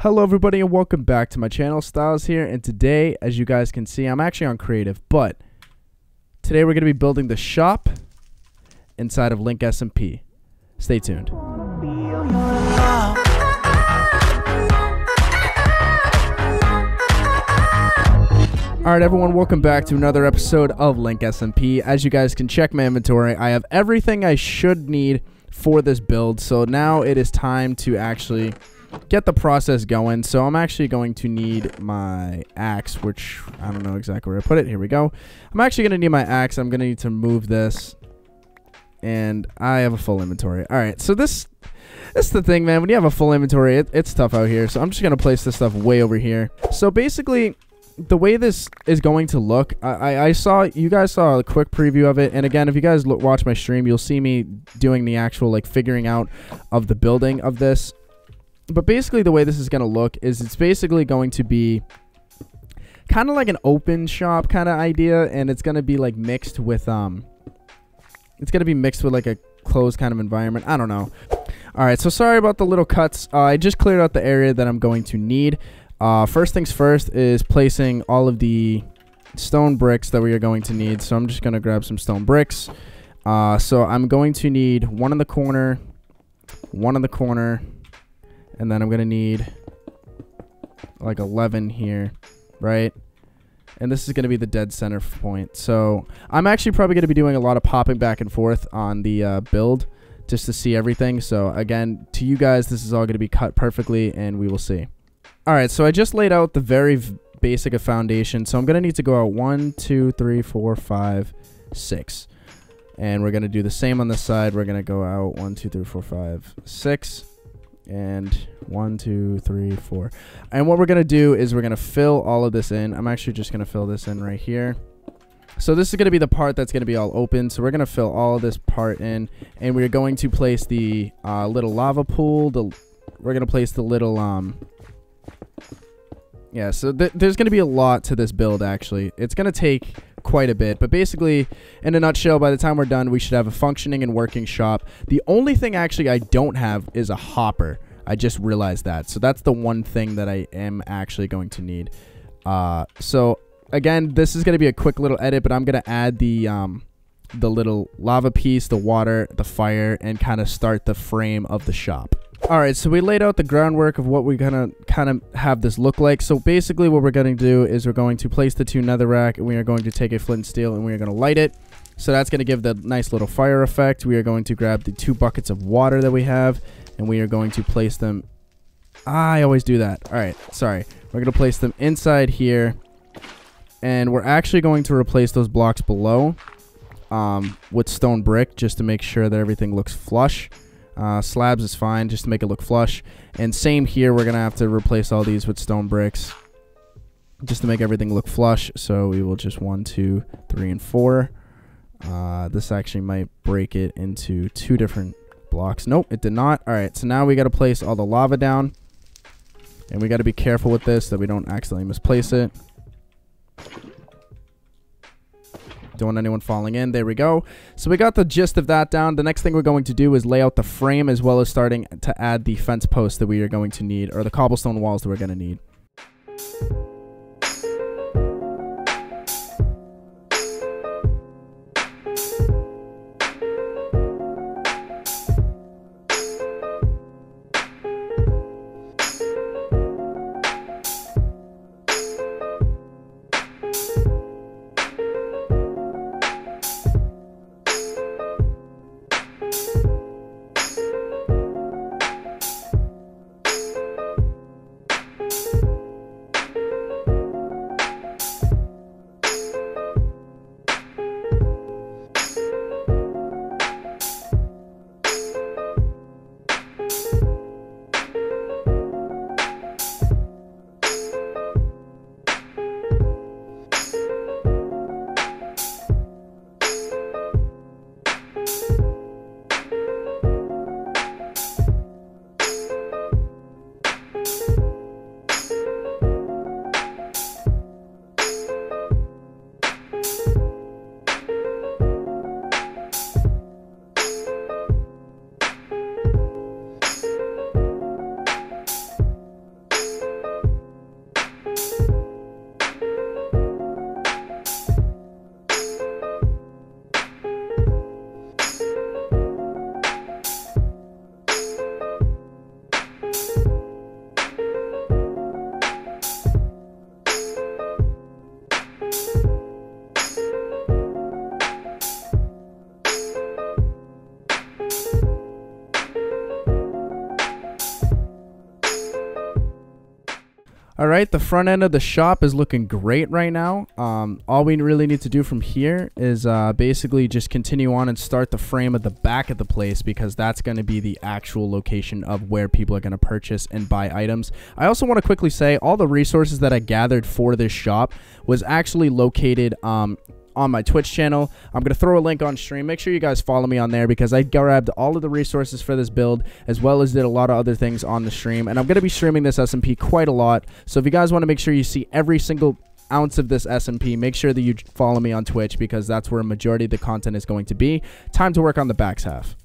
Hello everybody and welcome back to my channel. Styles here, and today, as you guys can see, I'm actually on creative, but today we're going to be building the shop inside of Link SMP. Stay tuned. Alright everyone, welcome back to another episode of Link SMP. As you guys can check my inventory, I have everything I should need for this build, so now it is time to actually get the process going. So I'm actually going to need my axe, which I don't know exactly where I put it. Here we go. I'm actually going to need my axe. I'm going to need to move this, and I have a full inventory. All right, so this is the thing, man. When you have a full inventory, it's tough out here. So I'm just going to place this stuff way over here. So basically, the way this is going to look, you guys saw a quick preview of it, and again, if you guys watch my stream, you'll see me doing the actual like figuring out of the building of this. But basically the way this is going to look is it's basically going to be kind of like an open shop kind of idea, and it's going to be like mixed with like a closed kind of environment. I don't know. All right, so sorry about the little cuts. I just cleared out the area that I'm going to need. First things first is placing all of the stone bricks that we are going to need. So I'm just going to grab some stone bricks. So I'm going to need one in the corner, and then I'm going to need like 11 here, right? And this is going to be the dead center point. So I'm actually probably going to be doing a lot of popping back and forth on the build just to see everything. So again, to you guys, this is all going to be cut perfectly, and we will see. All right, so I just laid out the very basic of foundation. So I'm going to need to go out 1, 2, 3, 4, 5, 6. And we're going to do the same on this side. We're going to go out 1, 2, 3, 4, 5, 6. And 1, 2, 3, 4. And what we're going to do is we're going to fill all of this in. I'm actually just going to fill this in right here. So this is going to be the part that's going to be all open. So we're going to fill all of this part in. And we're going to place the little lava pool. We're going to place the little... Yeah, so there's going to be a lot to this build, actually. It's going to take quite a bit, but basically, in a nutshell, by the time we're done, we should have a functioning and working shop. The only thing, actually, I don't have is a hopper. I just realized that. So that's the one thing that I am actually going to need. So, again, this is going to be a quick little edit, but I'm going to add the little lava piece, the water, the fire, and kind of start the frame of the shop. Alright, so we laid out the groundwork of what we're going to kind of have this look like. So basically what we're going to do is we're going to place the 2 netherrack, and we are going to take a flint and steel, and we are going to light it. So that's going to give the nice little fire effect. We are going to grab the 2 buckets of water that we have, and we are going to place them... I always do that. Alright, sorry. We're going to place them inside here, and we're actually going to replace those blocks below with stone brick just to make sure that everything looks flush. Slabs is fine just to make it look flush, and same here, we're gonna have to replace all these with stone bricks just to make everything look flush. So we will just 1, 2, 3, and 4. This actually might break it into 2 different blocks. Nope, it did not. All right, so now we got to place all the lava down, and we got to be careful with this that we don't accidentally misplace it. Don't want anyone falling in. There we go. So we got the gist of that down. The next thing we're going to do is lay out the frame, as well as starting to add the fence posts that we are going to need, or the cobblestone walls that we're going to need. All right, the front end of the shop is looking great right now. All we really need to do from here is basically just continue on and start the frame at the back of the place, because that's going to be the actual location of where people are going to purchase and buy items. I also want to quickly say all the resources that I gathered for this shop was actually located on my Twitch channel. I'm going to throw a link on stream. Make sure you guys follow me on there, because I grabbed all of the resources for this build, as well as did a lot of other things on the stream. And I'm going to be streaming this SMP quite a lot. So if you guys want to make sure you see every single ounce of this SMP, make sure that you follow me on Twitch, because that's where a majority of the content is going to be. Time to work on the back half.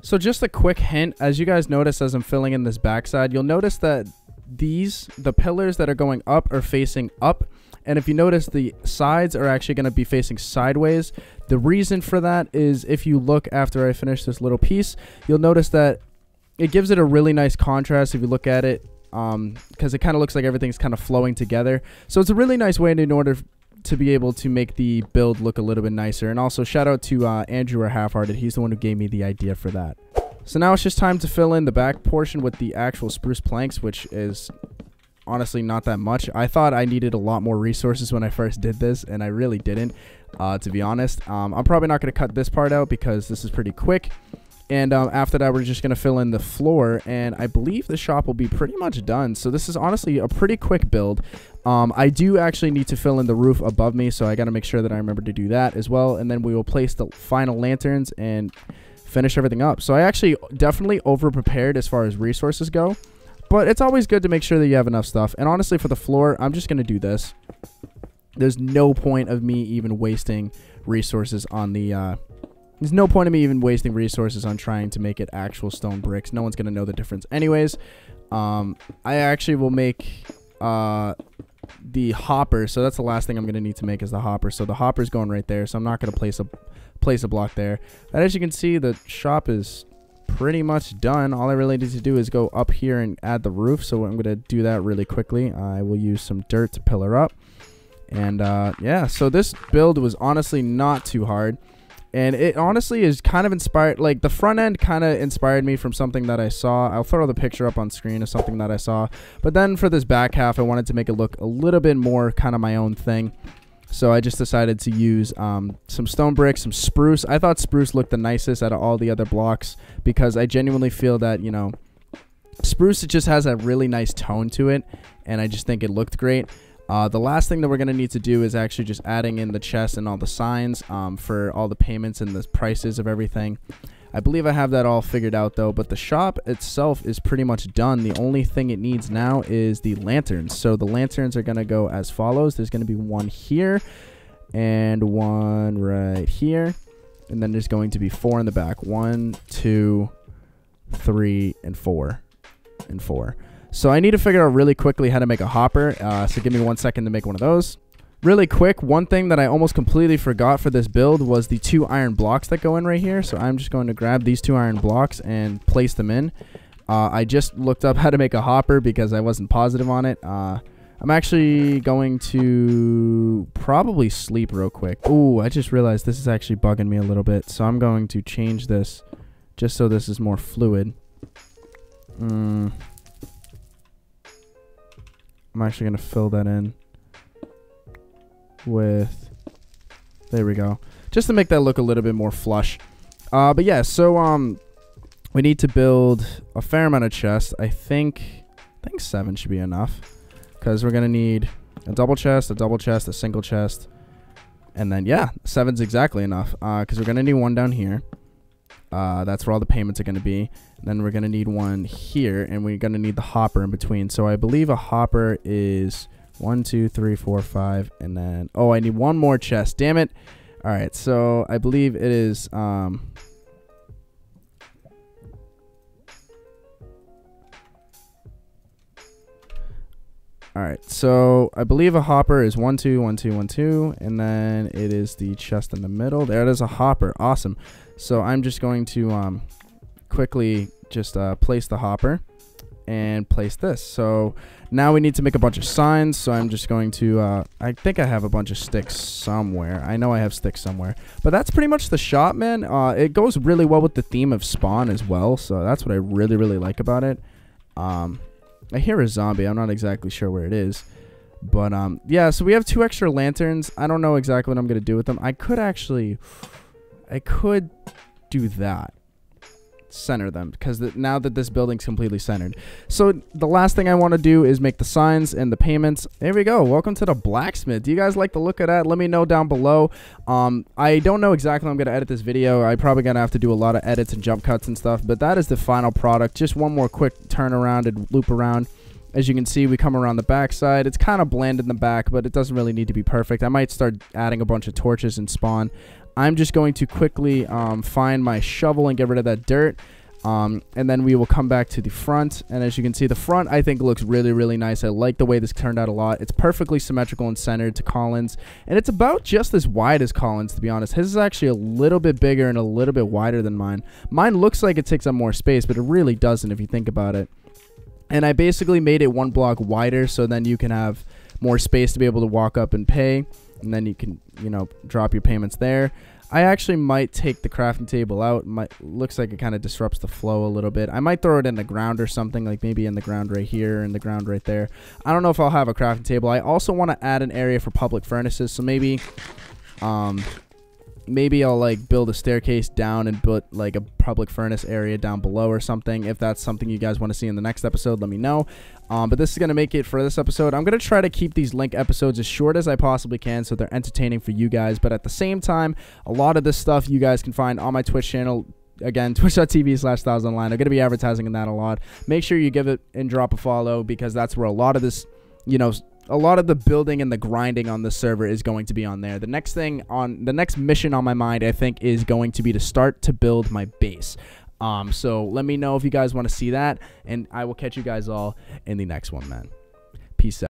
So just a quick hint, as you guys notice as I'm filling in this backside, you'll notice that the pillars that are going up are facing up. And if you notice, the sides are actually going to be facing sideways. The reason for that is, if you look after I finish this little piece, you'll notice that it gives it a really nice contrast if you look at it, because it kind of looks like everything's kind of flowing together. So it's a really nice way in order to be able to make the build look a little bit nicer. And also shout out to Andrew or Half-Hearted. He's the one who gave me the idea for that. So now it's just time to fill in the back portion with the actual spruce planks, which is honestly not that much. I thought I needed a lot more resources when I first did this, and I really didn't, to be honest. I'm probably not going to cut this part out because this is pretty quick. And after that, we're just going to fill in the floor, and I believe the shop will be pretty much done. So this is honestly a pretty quick build. I do actually need to fill in the roof above me, so I got to make sure that I remember to do that as well. And then we will place the final lanterns and finish everything up. So I actually definitely over-prepared as far as resources go, but it's always good to make sure that you have enough stuff. And honestly, for the floor, I'm just going to do this. There's no point of me even wasting resources on the... There's no point in me even wasting resources on trying to make it actual stone bricks. No one's going to know the difference anyways. I actually will make the hopper. So that's the last thing I'm going to need to make is the hopper. So the hopper's going right there. So I'm not going to place a block there. And as you can see, the shop is pretty much done. All I really need to do is go up here and add the roof. So I'm going to do that really quickly. I will use some dirt to pillar up. And yeah, so this build was honestly not too hard. And it honestly is kind of inspired, like the front end kind of inspired me from something that I saw. I'll throw the picture up on screen of something that I saw. But then for this back half, I wanted to make it look a little bit more kind of my own thing. So I just decided to use some stone bricks, some spruce. I thought spruce looked the nicest out of all the other blocks, because I genuinely feel that, you know, spruce, it just has a really nice tone to it. And I just think it looked great. The last thing that we're going to need to do is actually just adding in the chest and all the signs for all the payments and the prices of everything. I believe I have that all figured out though, but the shop itself is pretty much done. The only thing it needs now is the lanterns. So the lanterns are going to go as follows. There's going to be one here and one right here. And then there's going to be 4 in the back. 1, 2, 3, and 4. And 4. So I need to figure out really quickly how to make a hopper. So give me 1 second to make one of those. Really quick, one thing that I almost completely forgot for this build was the 2 iron blocks that go in right here. So I'm just going to grab these 2 iron blocks and place them in. I just looked up how to make a hopper because I wasn't positive on it. I'm actually going to probably sleep real quick. Ooh, I just realized this is actually bugging me a little bit. So I'm going to change this just so this is more fluid. I'm actually going to fill that in with, there we go, just to make that look a little bit more flush. But yeah, so we need to build a fair amount of chests. I think 7 should be enough, because we're going to need a double chest, a single chest, and then yeah, 7's exactly enough, because we're going to need one down here. That's where all the payments are going to be. Then we're going to need one here, and we're going to need the hopper in between. So I believe a hopper is 1, 2, 3, 4, 5, and then, oh, I need one more chest. Damn it. All right, so I believe it is all right, so I believe a hopper is 1 2 1 2 1 2, and then it is the chest in the middle. There it is, a hopper. Awesome. So I'm just going to quickly just place the hopper and place this. So now we need to make a bunch of signs. So I'm just going to I think I have a bunch of sticks somewhere. I know I have sticks somewhere, but that's pretty much the shop, man. It goes really well with the theme of Spawn as well, so that's what I really like about it. I hear a zombie. I'm not exactly sure where it is. But, yeah, so we have 2 extra lanterns. I don't know exactly what I'm going to do with them. I could do that. Center them, because now that this building's completely centered. So the last thing I want to do is make the signs and the payments. There we go. Welcome to the Blacksmith. Do you guys like the look of that? Let me know down below. I don't know exactly how I'm going to edit this video. I'm probably going to have to do a lot of edits and jump cuts and stuff, but that is the final product. Just one more quick turnaround and loop around. As you can see, we come around the back side. It's kind of bland in the back, but it doesn't really need to be perfect. I might start adding a bunch of torches and Spawn. I'm just going to quickly find my shovel and get rid of that dirt. And then we will come back to the front. And as you can see, the front, I think, looks really nice. I like the way this turned out a lot. It's perfectly symmetrical and centered to Colin's. And it's about just as wide as Colin's, to be honest. His is actually a little bit bigger and a little bit wider than mine. Mine looks like it takes up more space, but it really doesn't if you think about it. And I basically made it 1 block wider, so then you can have more space to be able to walk up and pay. And then you can, you know, drop your payments there. I actually might take the crafting table out. Looks like it kind of disrupts the flow a little bit. I might throw it in the ground or something, like maybe in the ground right here and the ground right there. I don't know if I'll have a crafting table. I also want to add an area for public furnaces, so maybe maybe I'll like build a staircase down and put like a public furnace area down below or something. If that's something you guys want to see in the next episode, let me know. But this is going to make it for this episode. I'm going to try to keep these link episodes as short as I possibly can so they're entertaining for you guys. But at the same time, a lot of this stuff you guys can find on my Twitch channel. Again, twitch.tv/StylezOnline. I'm going to be advertising in that a lot. Make sure you give it and drop a follow, because that's where a lot of this, you know, a lot of the building and the grinding on the server is going to be on there. The next mission on my mind, I think, is going to be to start to build my base. So let me know if you guys want to see that, and I will catch you guys all in the next one, man. Peace out.